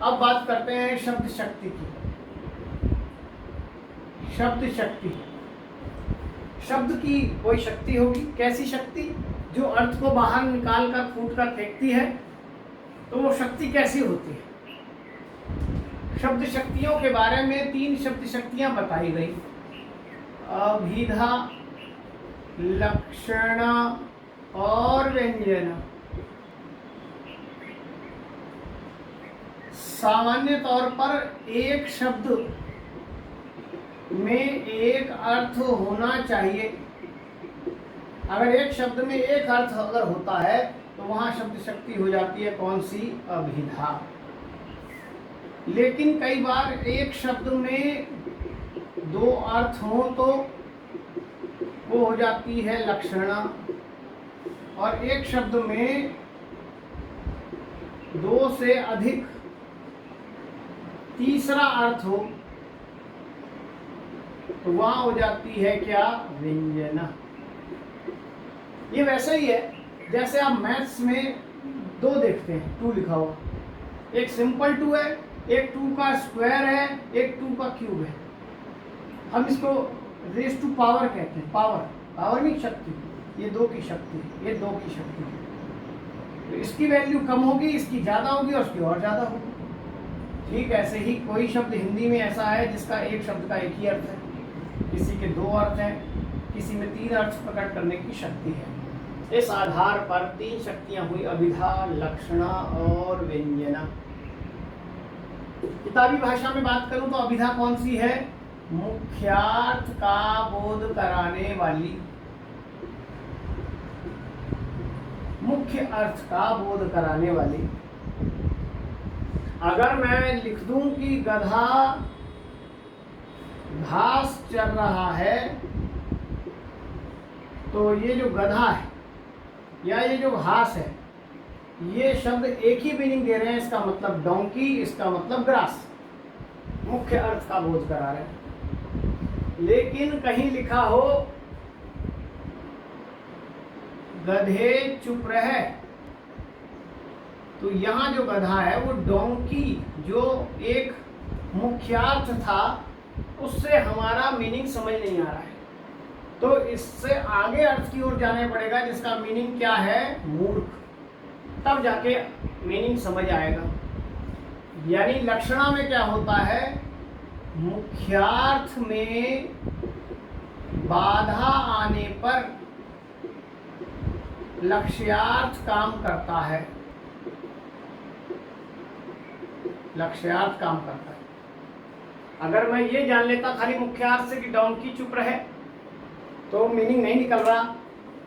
अब बात करते हैं शब्द शक्ति की। शब्द शक्ति, शब्द की कोई शक्ति होगी। कैसी शक्ति? जो अर्थ को बाहर निकाल कर फूट कर फेंकती है, तो वो शक्ति कैसी होती है? शब्द शक्तियों के बारे में 3 शब्द शक्तियां बताई गई, अभिधा, लक्षण और व्यंजन। सामान्य तौर पर एक शब्द में एक अर्थ होना चाहिए। अगर एक शब्द में एक अर्थ अगर होता है तो वहां शब्द शक्ति हो जाती है कौन सी? अभिधा। लेकिन कई बार एक शब्द में 2 अर्थ हो तो वो हो जाती है लक्षणा, और एक शब्द में 2 से अधिक तीसरा अर्थ हो तो वहां हो जाती है क्या? व्यंजना। ये वैसे ही है जैसे आप मैथ्स में 2 देखते हैं, 2 लिखा हुआ, एक सिंपल 2 है, एक 2 का स्क्वायर है, एक 2 का क्यूब है। हम इसको रेज टू पावर कहते हैं। पावर नहीं, शक्ति। ये 2 की शक्ति है, ये 2 की शक्ति है। तो इसकी वैल्यू कम होगी, इसकी ज़्यादा होगी और उसकी और ज़्यादा होगी। ठीक ऐसे ही कोई शब्द हिंदी में ऐसा है जिसका एक शब्द का एक ही अर्थ है, किसी के 2 अर्थ हैं, किसी में 3 अर्थ प्रकट करने की शक्ति है। इस आधार पर 3 शक्तियां हुई, अभिधा, लक्षणा और व्यंजना। किताबी भाषा में बात करूं तो अभिधा कौन सी है? मुख्यार्थ का बोध कराने वाली, मुख्य अर्थ का बोध कराने वाली। अगर मैं लिख दूं कि गधा घास चर रहा है, तो ये जो गधा है या ये जो घास है, ये शब्द एक ही मीनिंग दे रहे हैं। इसका मतलब डोंकी, इसका मतलब ग्रास, मुख्य अर्थ का बोध करा रहे हैं। लेकिन कहीं लिखा हो गधे चुप रहे, तो यहाँ जो गधा है वो डोंकी जो एक मुख्यार्थ था उससे हमारा मीनिंग समझ नहीं आ रहा है, तो इससे आगे अर्थ की ओर जाने पड़ेगा जिसका मीनिंग क्या है? मूर्ख। तब जाके मीनिंग समझ आएगा। यानी लक्षणा में क्या होता है? मुख्यार्थ में बाधा आने पर लक्ष्यार्थ काम करता है, लक्ष्यार्थ काम करता है। अगर मैं ये जान लेता खाली मुख्यार्थ से कि डोंकी चुप रहे, तो मीनिंग नहीं निकल रहा,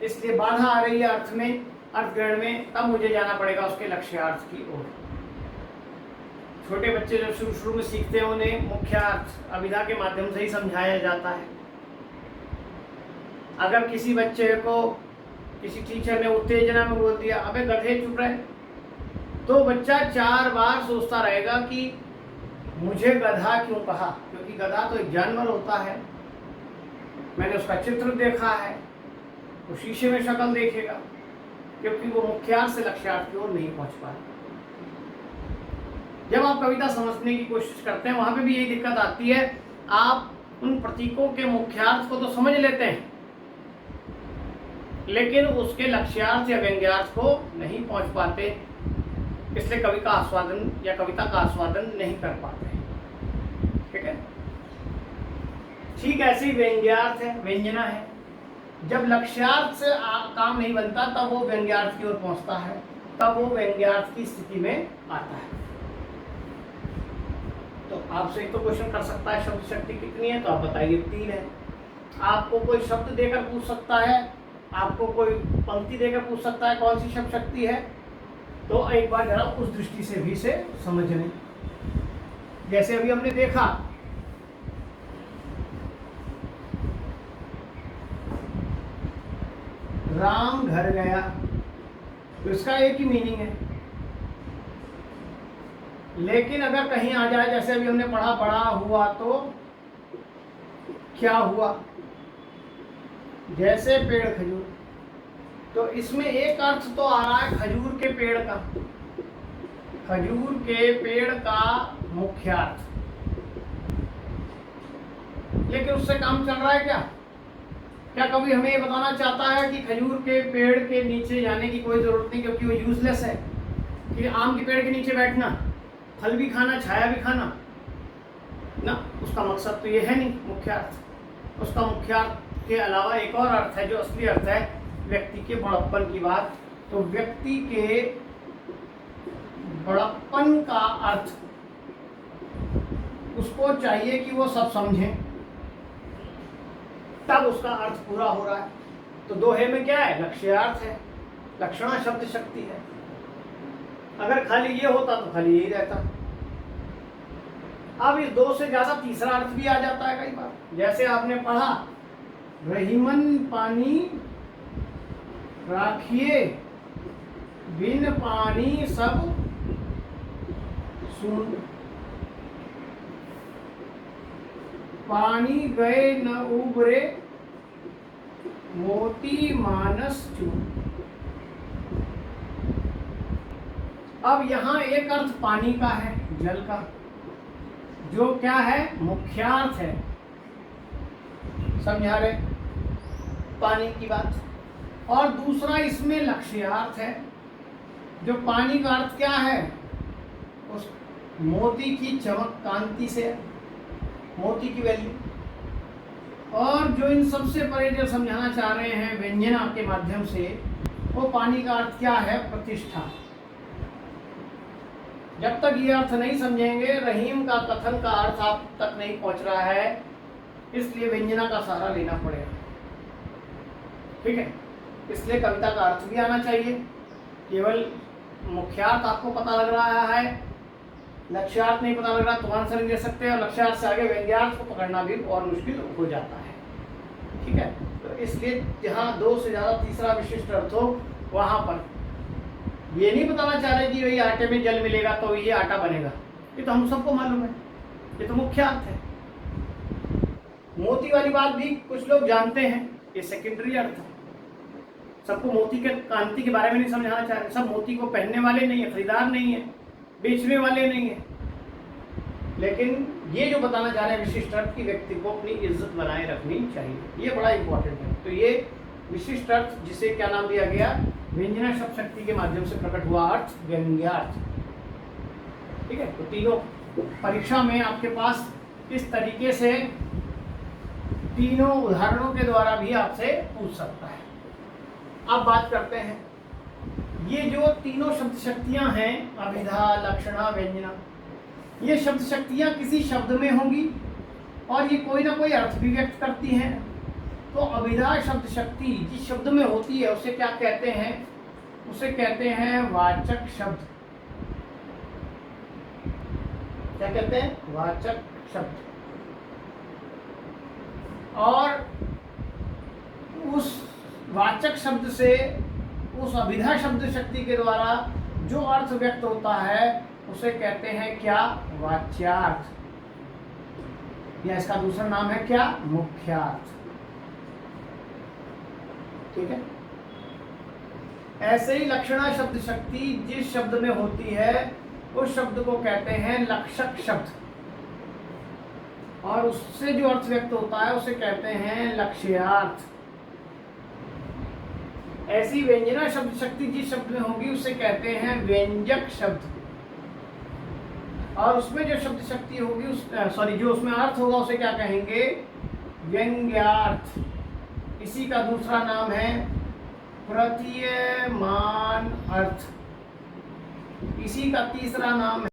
इसलिए बाधा आ रही है अर्थ में, अर्थग्रहण में, तब मुझे जाना पड़ेगा उसके लक्ष्यार्थ की ओर। छोटे बच्चे जब शुरू में सीखते हैं उन्हें मुख्यार्थ अभिधा के माध्यम से ही समझाया जाता है। अगर किसी बच्चे को किसी टीचर ने उत्तेजना में बोल दिया अबे गधे चुप रहे, तो बच्चा 4 बार सोचता रहेगा कि मुझे गधा क्यों कहा, क्योंकि गधा तो एक जानवर होता है, मैंने उसका चित्र देखा है, वो शीशे में शक्ल देखेगा, क्योंकि वो मुख्यार्थ से लक्ष्यार्थ की ओर नहीं पहुंच पाया। जब आप कविता समझने की कोशिश करते हैं वहां पे भी यही दिक्कत आती है, आप उन प्रतीकों के मुख्यार्थ को तो समझ लेते हैं लेकिन उसके लक्ष्यार्थ या व्यंग्यार्थ को नहीं पहुंच पाते, इसलिए कवि का आस्वादन या कविता का आस्वादन नहीं कर पाते। ठीक है, ठीक ऐसे ही व्यंग्यार्थ है, व्यंजना है। जब लक्ष्यार्थ से काम नहीं बनता तब वो व्यंग्यार्थ की ओर पहुंचता है, तब वो व्यंग्यार्थ की स्थिति में आता है। तो आपसे एक तो क्वेश्चन कर सकता है शब्द शक्ति कितनी है, तो आप बताइए 3 है। आपको कोई शब्द देकर पूछ सकता है, आपको कोई पंक्ति देकर पूछ सकता है कौन सी शब्द शक्ति है, तो एक बार जरा उस दृष्टि से भी से समझ लें। जैसे अभी हमने देखा राम घर गया, तो इसका एक ही मीनिंग है। लेकिन अगर कहीं आ जाए जैसे अभी हमने पढ़ा बड़ा हुआ तो क्या हुआ, जैसे पेड़ खजूर, तो इसमें एक अर्थ तो आ रहा है खजूर के पेड़ का, खजूर के पेड़ का मुख्यार्थ। लेकिन उससे काम चल रहा है क्या? क्या कभी हमें ये बताना चाहता है कि खजूर के पेड़ के नीचे जाने की कोई ज़रूरत नहीं क्योंकि वो यूजलेस है? कि आम के पेड़ के नीचे बैठना, फल भी खाना, छाया भी खाना ना, उसका मकसद तो ये है नहीं मुख्यार्थ। उसका मुख्यार्थ के अलावा एक और अर्थ है जो असली अर्थ है व्यक्ति के बड़प्पन की बात। तो व्यक्ति के बड़प्पन का अर्थ उसको चाहिए कि वो सब समझे, तब उसका अर्थ पूरा हो रहा है। तो दोहे में क्या है? लक्ष्यार्थ है, लक्षणा शब्द शक्ति है। अगर खाली ये होता तो खाली यही रहता। अब इस दो से ज्यादा तीसरा अर्थ भी आ जाता है कई बार। जैसे आपने पढ़ा, रहीमन पानी राखिए, बिन पानी सब सुन, पानी गए न उबरे, मोती मानस चून। अब यहाँ एक अर्थ पानी का है, जल का, जो क्या है? मुख्यार्थ है। समझा रहे पानी की बात। और दूसरा इसमें लक्ष्यार्थ है। जो पानी का अर्थ क्या है? उस मोती की चमक, कांति से, मोती की वैल्यू। और जो इन सबसे परे जो समझाना चाह रहे हैं व्यंजना के माध्यम से, वो पानी का अर्थ क्या है? प्रतिष्ठा। जब तक ये अर्थ नहीं समझेंगे, रहीम का कथन का अर्थ आप तक नहीं पहुंच रहा है, इसलिए व्यंजना का सहारा लेना पड़ेगा। ठीक है? इसलिए कविता का अर्थ भी आना चाहिए। केवल मुख्यार्थ आपको पता लग रहा है, लक्ष्यार्थ नहीं पता लग रहा तो आंसर नहीं दे सकते, और लक्ष्यार्थ से आगे व्यंग्यार्थ को पकड़ना भी और मुश्किल हो जाता है। ठीक है? तो इसलिए जहाँ दो से ज़्यादा तीसरा विशिष्ट अर्थ हो, वहाँ पर ये नहीं बताना चाह रहे कि वही आटे में जल मिलेगा तो ये आटा बनेगा। ये तो हम सबको मालूम है, ये तो मुख्यार्थ है। मोती वाली बात भी कुछ लोग जानते हैं, ये सेकेंडरी अर्थ है। सबको मोती के कांति के बारे में नहीं समझाना चाह रहे। सब मोती को पहनने वाले नहीं है, खरीदार नहीं है, बेचने वाले नहीं है। लेकिन ये जो बताना चाह रहे हैं विशिष्ट अर्थ की व्यक्ति को अपनी इज्जत बनाए रखनी चाहिए, ये बड़ा इंपॉर्टेंट है। तो ये विशिष्ट अर्थ, जिसे क्या नाम दिया गया? व्यंजना शब्द शक्ति के माध्यम से प्रकट हुआ अर्थ, व्यंग्यार्थ। ठीक है? तो तीनों परीक्षा में आपके पास इस तरीके से तीनों उदाहरणों के द्वारा भी आपसे पूछ सकता है। अब बात करते हैं, ये जो तीनों शब्द शक्तियां हैं, अभिधा, लक्षणा, व्यंजना, ये शब्द शक्तियां किसी शब्द में होंगी और ये कोई ना कोई अर्थ भी व्यक्त करती हैं। तो अभिधा शब्द शक्ति जिस शब्द में होती है उसे क्या कहते हैं? उसे कहते हैं वाचक शब्द। क्या कहते हैं? वाचक शब्द। और उस वाचक शब्द से, उस अभिधा शब्द शक्ति के द्वारा जो अर्थ व्यक्त होता है उसे कहते हैं क्या? वाच्यार्थ, या इसका दूसरा नाम है क्या? मुख्यार्थ। ठीक है? ऐसे ही लक्षणा शब्द शक्ति जिस शब्द में होती है उस शब्द को कहते हैं लक्षक शब्द, और उससे जो अर्थ व्यक्त होता है उसे कहते हैं लक्ष्यार्थ। ऐसी व्यंजना शब्द शक्ति जिस शब्द में होगी उसे कहते हैं व्यंजक शब्द, और उसमें जो शब्द शक्ति होगी जो उसमें अर्थ होगा उसे क्या कहेंगे? व्यंग्यार्थ। इसी का दूसरा नाम है प्रतीयमान अर्थ। इसी का तीसरा नाम है